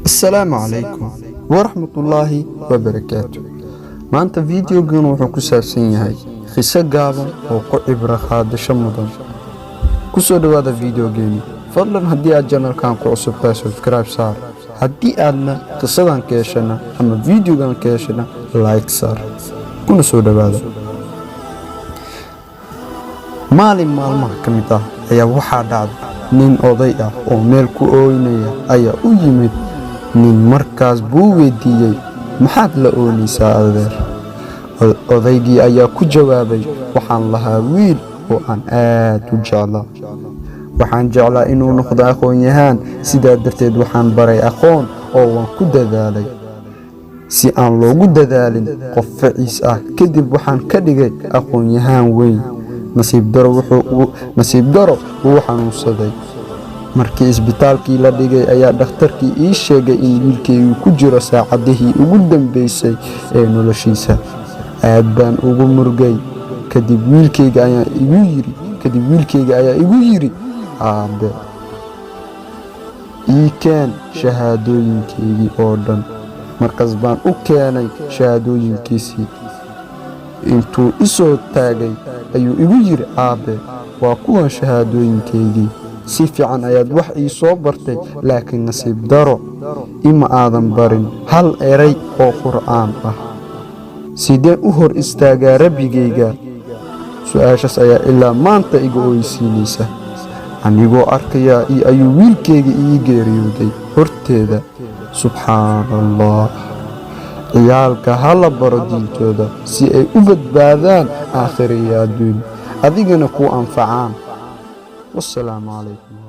السلام عليكم ورحمة الله وبركاته. maanta videogan wuxuu ku saabsan yahay qiso gaaban oo ku cibra qaadasho mudan. ku soo dhawaada videogeeni. fadlan haddii aad channelkan ku cusub tahay subscribe saar. haddii aadna qisadan ka heshana ama videogan ka heshana like saar. kuna soo dhawaada. maalin maalmaha ka mid ah ayaa waxaa dhacday nin oday ah oo meel ku ooynaya ayaa u yimid nin. markaas buu weydiiyey, maxaad la oonaysaa adeer? odaygii ayaa ku jawaabay, waxaan lahaa wiil oo aan aad u jeclaa. waxaan jeclaa inuu noqdo aqoon-yahaan, sidaa darteed waxaan baray aqoon oo waan ku dadaalay. si aan loogu dadaalin qof faciis ah, kadib waxaan ka dhigay aqoon-yahaan weyn. nasiib daro wuu xanuunsaday. markii isbitaalkii la dhigay ayaa dhakhtarkii ii sheegay in wiilkaygu ku jiro saacadihii ugu dambeysay ee noloshiisa. aad baan ugu murgay. kadib wiilkayga ayaa igu yiri aabe, ii keen shahaadooyinkaygii oo dhan. markaas baan u keenay shahaadooyinkiisii. intuu isoo taagay ayuu igu yiri, aabe, waa kuwan shahaadooyinkaygii. si fiican ayaad wax ii soo bartay, laakiin nasiib daro ima aadan barin hal eray oo qur'aan ah. sideen u hor istaagaa rabbigayga? su-aashaas ayaa ilaa maanta iga ooysiinaysa. anigoo arkaya ayuu wiilkayga ii geeriyooday horteeda. subxaan allah. ciyaalka ha la baro diintooda si ay u badbaadaan aakhira iyo adduun, adigana ku anfacaan. والسلام عليكم.